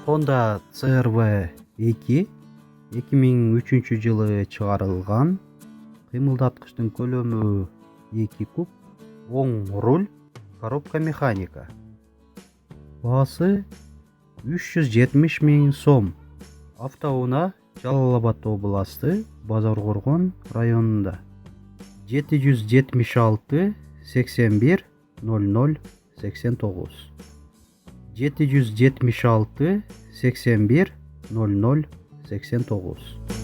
Honda CR-V 2 2003-жылы чыгарылган. Кыймылдаткычтын көлөмү 2 куб, оң руль, коробка механика. Баасы 370 000 сом. Автоунаа Жалал Абад областы, Базаркоргон районунда. 776 81 00 89. 776 81 00 89.